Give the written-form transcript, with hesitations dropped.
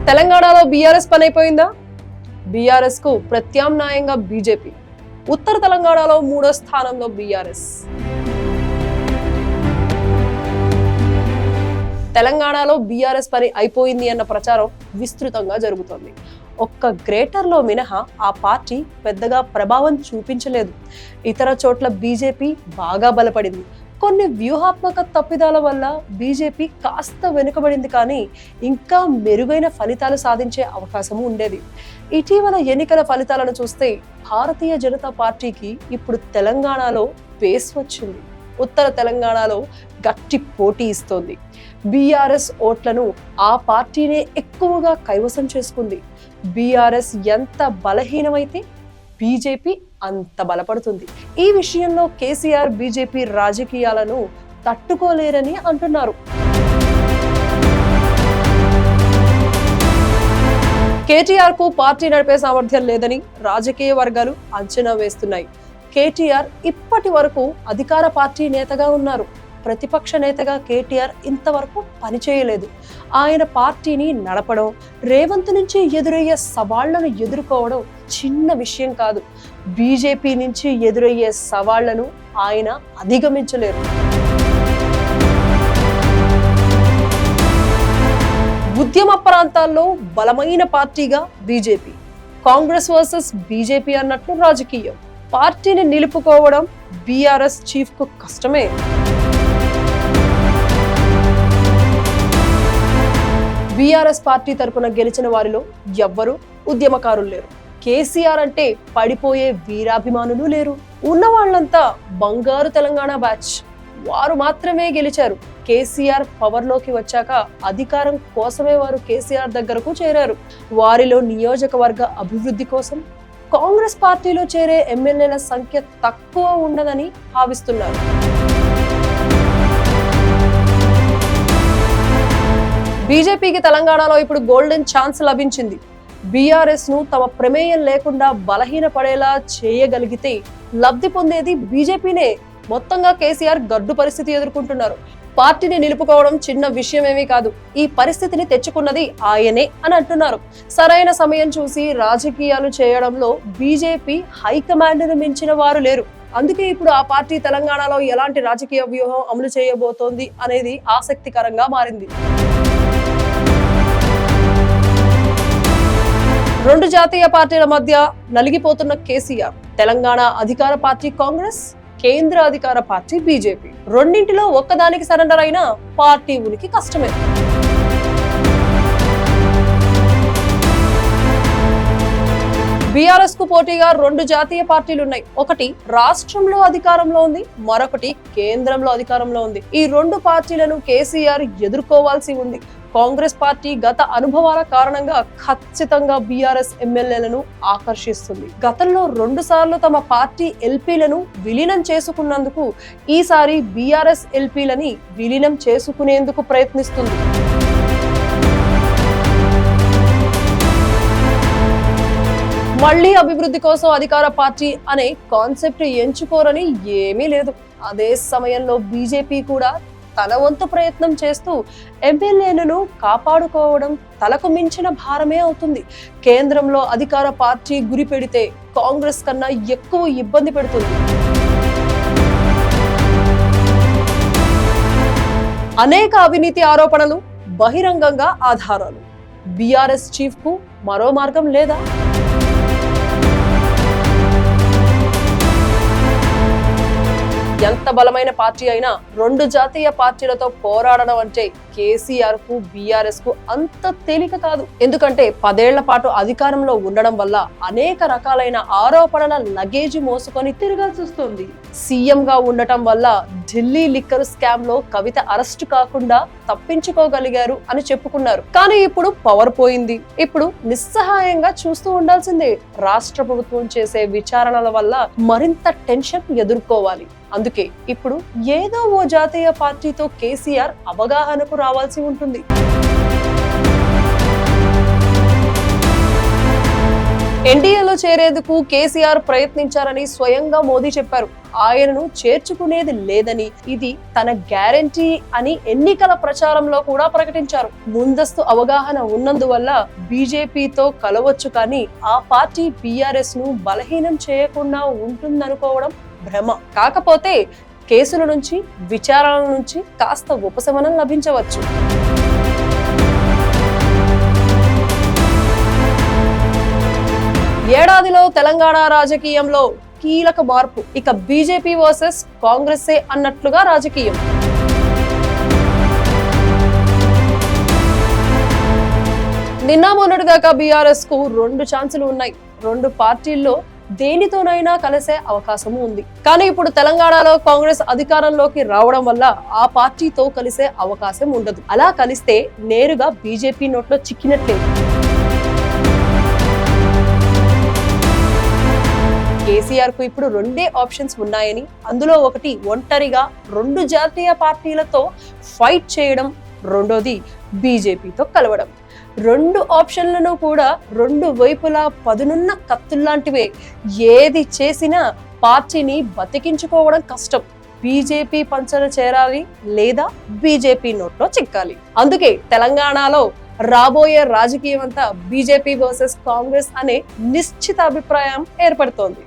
తెలంగాణలో బీఆర్ఎస్ పని అయిపోయిందా? బీఆర్ఎస్ కు ప్రత్యామ్నాయంగా బీజేపీ. ఉత్తర తెలంగాణలో 3వ స్థానంలో బీఆర్ఎస్. తెలంగాణలో బీఆర్ఎస్ పని అయిపోయింది అన్న ప్రచారం విస్తృతంగా జరుగుతోంది. ఒక్క గ్రేటర్లో మినహా ఆ పార్టీ పెద్దగా ప్రభావం చూపించలేదు. ఇతర చోట్ల బీజేపీ బాగా బలపడింది. కొన్ని వ్యూహాత్మక తప్పిదాల వల్ల బీజేపీ కాస్త వెనుకబడింది, కానీ ఇంకా మెరుగైన ఫలితాలు సాధించే అవకాశము ఉండేది. ఇటీవల ఎన్నికల ఫలితాలను చూస్తే భారతీయ జనతా పార్టీకి ఇప్పుడు తెలంగాణలో పేస్ వచ్చింది. ఉత్తర తెలంగాణలో గట్టి పోటీ ఇస్తోంది. బీఆర్ఎస్ ఓట్లను ఆ పార్టీనే ఎక్కువగా కైవసం చేసుకుంది. బీఆర్ఎస్ ఎంత బలహీనమైతే బీజేపీ అంత బలపడుతుంది. ఈ విషయంలో కేసీఆర్ బీజేపీ రాజకీయాలను తట్టుకోలేరని అంటున్నారు. కేటీఆర్ కు పార్టీ నడిపే సామర్థ్యం లేదని రాజకీయ వర్గాలు అంచనా వేస్తున్నాయి. కేటీఆర్ ఇప్పటి వరకు అధికార పార్టీ నేతగా ఉన్నారు. ప్రతిపక్ష నేతగా కేటీఆర్ ఇంతవరకు పనిచేయలేదు. ఆయన పార్టీని నడపడం, రేవంత్ నుంచి ఎదురయ్యే సవాళ్లను ఎదుర్కోవడం చిన్న విషయం కాదు. బీజేపీ నుంచి ఎదురయ్యే సవాళ్లను ఆయన అధిగమించలేరు. ఉద్యమ ప్రాంతాల్లో బలమైన పార్టీగా బీజేపీ, కాంగ్రెస్ వర్సెస్ బీజేపీ అన్నట్లు రాజకీయం. పార్టీని నిలుపుకోవడం బీఆర్ఎస్ చీఫ్ కు కష్టమే. బీఆర్ఎస్ పార్టీ తరపున గెలిచిన వారిలో ఎవ్వరూ ఉద్యమకారులు లేరు. కేసీఆర్ అంటే పడిపోయే వీరాభిమానులు లేరు. ఉన్న వాళ్ళంతా బంగారు తెలంగాణ బ్యాచ్. వారు మాత్రమే గెలిచారు. కేసీఆర్ పవర్లోకి వచ్చాక అధికారం కోసమే వారు కేసీఆర్ దగ్గరకు చేరారు. వారిలో నియోజకవర్గ అభివృద్ధి కోసం కాంగ్రెస్ పార్టీలో చేరే ఎమ్మెల్యేల సంఖ్య తక్కువ ఉండదని భావిస్తున్నారు. బీజేపీకి తెలంగాణలో ఇప్పుడు గోల్డెన్ ఛాన్స్ లభించింది. బీఆర్ఎస్ ను తమ ప్రమేయం లేకుండా బలహీనపడేలా చేయగలిగితే లబ్ధి పొందేది బీజేపీనే. మొత్తంగా కేసీఆర్ గడ్డు పరిస్థితి ఎదుర్కొంటున్నారు. పార్టీని నిలుపుకోవడం చిన్న విషయమేమీ కాదు. ఈ పరిస్థితిని తెచ్చుకున్నది ఆయనే అని అంటున్నారు. సరైన సమయం చూసి రాజకీయాలు చేయడంలో బీజేపీ హైకమాండ్ ను మించిన వారు లేరు. అందుకే ఇప్పుడు ఆ పార్టీ తెలంగాణలో ఎలాంటి రాజకీయ వ్యూహం అమలు చేయబోతోంది అనేది ఆసక్తికరంగా మారింది. రెండు జాతీయ పార్టీల మధ్య నలిగిపోతున్న కేసీఆర్, తెలంగాణ అధికార పార్టీ కాంగ్రెస్, కేంద్ర అధికార పార్టీ బీజేపీ, రెండింటిలో ఒక్కదానికి సరెండర్ అయినా పార్టీ ఉనికి కష్టమే. బీఆర్ఎస్ కు పోటీగా రెండు జాతీయ పార్టీలున్నాయి. ఒకటి రాష్ట్రంలో అధికారంలో ఉంది, మరొకటి కేంద్రంలో అధికారంలో ఉంది. ఈ రెండు పార్టీలను కేసీఆర్ ఎదుర్కోవాల్సి ఉంది. కాంగ్రెస్ పార్టీ గత అనుభవాల కారణంగా ఖచ్చితంగా బీఆర్ఎస్ ఎమ్మెల్యేలను ఆకర్షిస్తుంది. గతంలో 2 సార్లు తమ పార్టీ ఎల్పీలను విలీనం చేసుకున్నందుకు ఈసారి బీఆర్ఎస్ ఎల్పీలని విలీనం చేసుకునేందుకు ప్రయత్నిస్తుంది. మళ్లీ అభివృద్ధి కోసం అధికార పార్టీ అనే కాన్సెప్ట్ ఎంచుకోరని ఏమీ లేదు. అదే సమయంలో బీజేపీ కూడా తన వంతు ప్రయత్నం చేస్తూ ఎమ్మెల్యేలను కాపాడుకోవడం తలకు మించిన భారమే అవుతుంది. కేంద్రంలో అధికార పార్టీ గురి పెడితే కాంగ్రెస్ కన్నా ఎక్కువ ఇబ్బంది పెడుతుంది. అనేక అవినీతి ఆరోపణలు, బహిరంగంగా ఆధారాలు. బీఆర్ఎస్ చీఫ్ కు మరో మార్గం లేదా? ఎంత బలమైన పార్టీ అయినా రెండు జాతీయ పార్టీలతో పోరాడడం అంటే కేసీఆర్ కు బీఆర్ఎస్ కు అంత తేలిక కాదు. ఎందుకంటే 10 ఏళ్ల పాటు అధికారంలో ఉండడం వల్ల అనేక రకాలైన ఆరోపణల లగేజీ మోసుకొని తిరగాల్సి వస్తుంది. సీఎం గా ఉండటం వల్ల ఢిల్లీ లిక్కర్ స్కామ్ లో కవిత అరెస్ట్ కాకుండా తప్పించుకోగలిగారు అని చెప్పుకున్నారు. కానీ ఇప్పుడు పవర్ పోయింది. ఇప్పుడు నిస్సహాయంగా చూస్తూ ఉండాల్సిందే. రాష్ట్ర ప్రభుత్వం చేసే విచారణల వల్ల మరింత టెన్షన్ ఎదుర్కోవాలి. అందుకే ఇప్పుడు ఏదో ఓ జాతీయ పార్టీతో కేసీఆర్ అవగాహనకు రావాల్సి ఉంటుంది. ఎన్డీఏలో చేరేందుకు కేసీఆర్ ప్రయత్నించారని స్వయంగా మోదీ చెప్పారు. ఆయనను చేర్చుకునేది లేదని, ఇది తన గ్యారంటీ అని ఎన్నికల ప్రచారంలో కూడా ప్రకటించారు. ముందస్తు అవగాహన ఉన్నందువల్ల బీజేపీతో కలవచ్చు, కానీ ఆ పార్టీ బీఆర్ఎస్ ను బలహీనం చేయకుండా ఉంటుందనుకోవడం భ్రమ. కాకపోతే కేసుల నుంచి, విచారణల నుంచి కాస్త ఉపశమనం లభించవచ్చు. ఏడాదిలో తెలంగాణ రాజకీయంలో కీలక మార్పు. ఇక బీజేపీ వర్సెస్ కాంగ్రెసే అన్నట్లుగా రాజకీయం. నిన్న మొన్నటిదాకా బీఆర్ఎస్ కు 2 ఛాన్సులు ఉన్నాయి. 2 పార్టీల్లో దేనితోనైనా కలిసే అవకాశం ఉంది. కానీ ఇప్పుడు తెలంగాణలో కాంగ్రెస్ అధికారంలోకి రావడం వల్ల ఆ పార్టీతో కలిసే అవకాశం ఉండదు. అలా కలిస్తే నేరుగా బీజేపీ నోట్లో చిక్కినట్లే. కేసీఆర్ కు ఇప్పుడు 2 ఆప్షన్స్ ఉన్నాయని, అందులో ఒకటి ఒంటరిగా 2 జాతీయ పార్టీలతో ఫైట్ చేయడం, రెండోది బీజేపీతో కలవడం. 2 ఆప్షన్లను కూడా 2 వైపులా పదునున్న కత్తుల్లాంటివే. ఏది చేసినా పార్టీని బతికించుకోవడం కష్టం. బీజేపీ పంచన చేరాలి లేదా బీజేపీ నోట్లో చిక్కాలి. అందుకే తెలంగాణలో రాబోయే రాజకీయం అంతా బీజేపీ వర్సెస్ కాంగ్రెస్ అనే నిశ్చిత అభిప్రాయం ఏర్పడుతోంది.